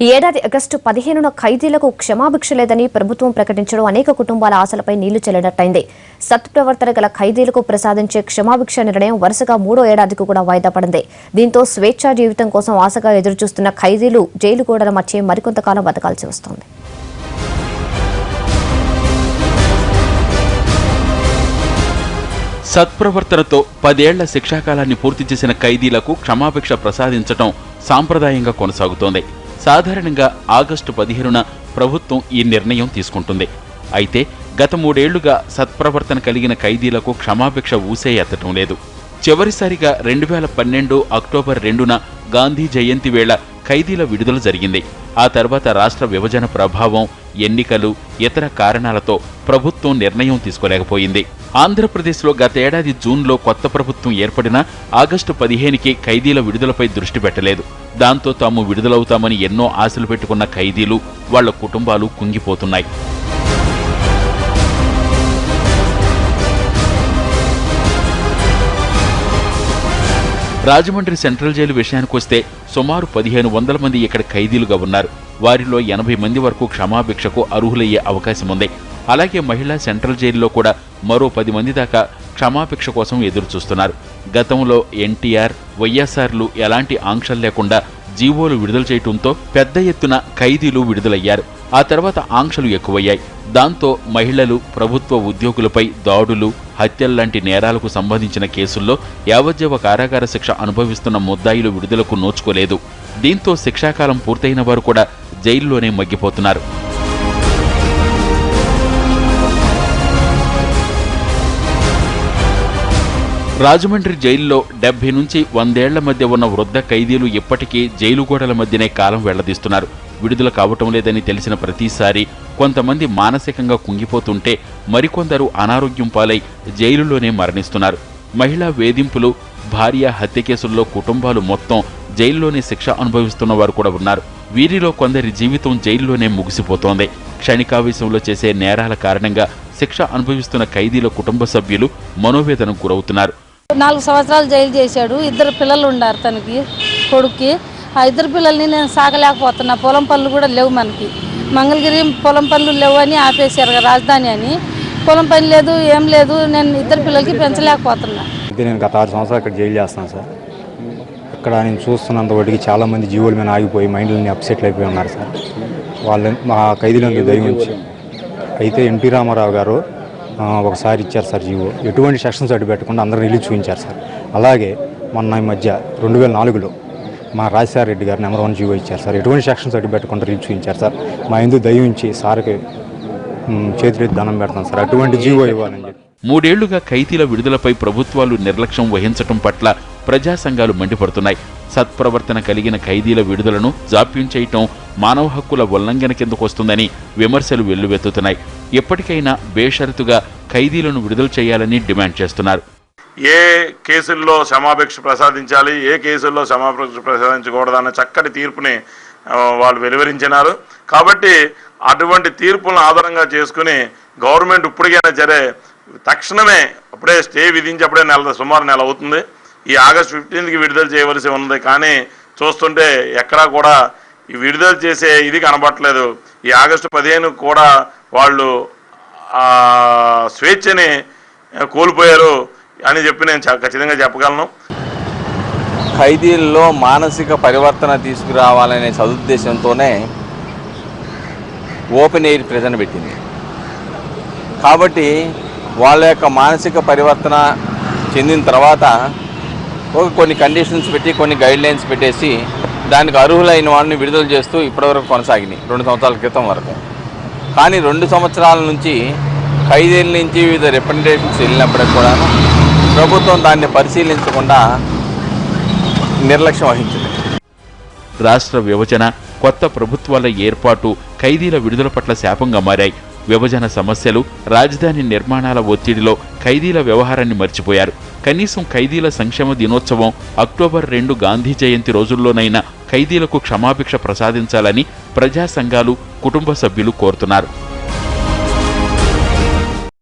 ఈ ఏడాది ఆగస్టు 15న ఖైదీలకు క్షమాభిక్ష లేదని ప్రభుత్వం ప్రకటించడం అనేక కుటుంబాల ఆశలపై నీళ్లు చెల్లినట్టయింది. సత్ప్రవర్తన గల ఖైదీలకు ప్రసాదించే క్షమాభిక్ష నిర్ణయం వరుసగా 3వ ఏడాదికి కూడా వాయిదా పడింది. దీంతో స్వేచ్ఛా జీవితం కోసం ఆశగా ఎదురుచూస్తున్న ఖైదీలు జైలు గోడల మధ్య మరికొంతకాలం బతకాల్సి వస్తోంది. సత్ప్రవర్తనతో 10 ఏళ్ల శిక్షాకాలాన్ని పూర్తి చేసిన ఖైదీలకు క్షమాభిక్ష ప్రసాదించడం సాంప్రదాయంగా కొనసాగుతోంది. సాధారణంగా ఆగస్టు 15న ప్రభుత్వం ఈ నిర్ణయం తీసుకుంటుంది. అయితే గత 3 ఏళ్లుగా సత్ప్రవర్తన కలిగిన ఖైదీలకు క్షమాభిక్ష ఊసే ఎత్తటం లేదు. చివరిసారిగా 2012 అక్టోబర్ 2న గాంధీ జయంతి వేళ ఖైదీల విడుదల జరిగింది. ఆ తర్వాత రాష్ట్ర విభజన ప్రభావం, ఎన్నికలు, ఇతర కారణాలతో ప్రభుత్వం నిర్ణయం తీసుకోలేకపోయింది. ఆంధ్రప్రదేశ్లో గత ఏడాది జూన్లో కొత్త ప్రభుత్వం ఏర్పడినా ఆగస్టు 15కి ఖైదీల విడుదలపై దృష్టి పెట్టలేదు. దాంతో తాము విడుదలవుతామని ఎన్నో ఆశలు పెట్టుకున్న ఖైదీలు, వాళ్ల కుటుంబాలు కుంగిపోతున్నాయి. రాజమండ్రి సెంట్రల్ జైలు విషయానికొస్తే సుమారు 1500 మంది ఇక్కడ ఖైదీలుగా ఉన్నారు. వారిలో 80 మంది వరకు క్షమాభిక్షకు అర్హులయ్యే అవకాశం ఉంది. అలాగే మహిళా సెంట్రల్ జైలులో కూడా మరో 10 మంది దాకా క్షమాభిక్ష కోసం ఎదురుచూస్తున్నారు. గతంలో ఎన్టీఆర్, వైఎస్ఆర్లు ఎలాంటి ఆంక్షలు లేకుండా జీవోలు విడుదల చేయడంతో పెద్ద ఎత్తున ఖైదీలు విడుదలయ్యారు. ఆ తర్వాత ఆంక్షలు ఎక్కువయ్యాయి. దాంతో మహిళలు, ప్రభుత్వ ఉద్యోగులపై దాడులు, హత్యల్లాంటి నేరాలకు సంబంధించిన కేసుల్లో యావజ్జీవ కారాగార శిక్ష అనుభవిస్తున్న ముద్దాయిలు విడుదలకు నోచుకోలేదు. దీంతో శిక్షాకాలం పూర్తయిన వారు కూడా జైల్లోనే మగ్గిపోతున్నారు. రాజమండ్రి జైల్లో 70 నుంచి 100 ఏళ్ల మధ్య ఉన్న వృద్ధ ఖైదీలు ఇప్పటికీ జైలు గోడల మధ్యనే కాలం వెళ్లదీస్తున్నారు. విడుదల కావటం లేదని తెలిసిన ప్రతిసారి కొంతమంది మానసికంగా కుంగిపోతుంటే మరికొందరు అనారోగ్యం పాలై జైలులోనే మరణిస్తున్నారు. మహిళా వేధింపులు, భార్య హత్య కేసుల్లో కుటుంబాలు మొత్తం జైల్లోనే శిక్ష అనుభవిస్తున్న వారు కూడా ఉన్నారు. వీరిలో కొందరి జీవితం జైల్లోనే ముగిసిపోతోంది. క్షణికావేశంలో చేసే నేరాల కారణంగా శిక్ష అనుభవిస్తున్న ఖైదీల కుటుంబ సభ్యులు మనోవేదనకు గురవుతున్నారు. 4 సంవత్సరాలు జైలు చేశాడు. 2 పిల్లలు ఉన్నారు తనకి, కొడుక్కి. ఆ 2 పిల్లల్ని నేను సాగలేకపోతున్నా. పొలం పనులు కూడా లేవు మనకి. మంగళగిరి పొలం పనులు లేవు అని ఆపేశారు రాజధాని అని. పొలం పని లేదు, ఏం లేదు. నేను 2 పిల్లలకి పెంచలేకపోతున్నా. నేను గత 6 సంవత్సరాలు ఇక్కడ జైలు చేస్తాను సార్. ఇక్కడ నేను చూస్తున్నంత వాటికి చాలామంది జీవుల మీద ఆగిపోయి మైండ్లని అప్సెట్లు అయిపోయి ఉన్నారు సార్. వాళ్ళని మా ఖైదీలకు దయ ఉంచి అయితే ఎన్టీ రామారావు గారు ఒకసారి ఇచ్చారు సార్ జీవో. ఎటువంటి సెక్షన్స్ అడ్డు పెట్టకుండా అందరూ రిలీజ్ చూపించారు సార్. అలాగే మొన్న ఈ మధ్య 2004లో మా రాజశేఖర రెడ్డి గారు నెంబర్ 1 జీవో ఇచ్చారు సార్. ఎటువంటి సెక్షన్స్ అడ్డు పెట్టకుండా రిలీజ్ చూపించారు సార్. మా ఎందుకు దయ ఉంచి సార్కి చేతులెత్తి దండం పెడతాం సార్. అటువంటి జీవో ఇవ్వాలని చెప్పి. 3 ఏళ్లుగా ఖైదీల విడుదలపై ప్రభుత్వాలు నిర్లక్ష్యం వహించటం పట్ల ప్రజా సంఘాలు మండిపడుతున్నాయి. సత్ప్రవర్తన కలిగిన ఖైదీల విడుదలను జాప్యం చేయటం మానవ హక్కుల ఉల్లంఘన కిందకొస్తుందని విమర్శలు వెల్లువెత్తుతున్నాయి. ఎప్పటికైనా బేషరతుగా ఖైదీలను విడుదల చేయాలని డిమాండ్ చేస్తున్నారు. ఏ కేసుల్లో క్షమాభిక్ష ప్రసాదించాలి, ఏ కేసుల్లో క్షమాభిక్ష ప్రసాదించకూడదన్న చక్కటి తీర్పుని వాళ్ళు వెలువరించినారు. కాబట్టి అటువంటి తీర్పులను ఆధారంగా చేసుకుని గవర్నమెంట్ ఇప్పటికైనా సరే తక్షణమే అప్పుడే స్టే విధించి అప్పుడే సుమారు నెల అవుతుంది. ఈ ఆగస్టు 15కి విడుదల చేయవలసి ఉన్నది. కానీ చూస్తుంటే ఎక్కడా కూడా ఈ విడుదల చేసే ఇది కనబట్టలేదు. ఈ ఆగస్టు 15కు కూడా వాళ్ళు స్వేచ్ఛని కోల్పోయారు అని చెప్పి నేను ఖచ్చితంగా చెప్పగలను. ఖైదీల్లో మానసిక పరివర్తన తీసుకురావాలనే సదుద్దేశంతోనే ఓపెన్ ఎయిర్ ప్రిజన్ పెట్టింది. కాబట్టి వాళ్ళ యొక్క మానసిక పరివర్తన చెందిన తర్వాత కొన్ని కండిషన్స్ పెట్టి, కొన్ని గైడ్లైన్స్ పెట్టేసి దానికి అర్హులైన వాళ్ళని విడుదల చేస్తూ ఇప్పటివరకు కొనసాగినాయి 2 సంవత్సరాల క్రితం వరకు. కానీ 2 సంవత్సరాల నుంచి ఖైదీల నుంచి వివిధ రిప్రజెంటేటివ్స్ వెళ్ళినప్పటికి కూడా ప్రభుత్వం దాన్ని పరిశీలించకుండా నిర్లక్ష్యం వహించింది. రాష్ట్ర విభజన, కొత్త ప్రభుత్వాల ఏర్పాటు ఖైదీల విడుదల పట్ల శాపంగా మారాయి. విభజన సమస్యలు, రాజధాని నిర్మాణాల ఒత్తిడిలో ఖైదీల వ్యవహారాన్ని మర్చిపోయారు. కనీసం ఖైదీల సంక్షేమ దినోత్సవం అక్టోబర్ 2 గాంధీ జయంతి రోజుల్లోనైనా ఖైదీలకు క్షమాభిక్ష ప్రసాదించాలని ప్రజా సంఘాలు, కుటుంబ సభ్యులు కోరుతున్నారు.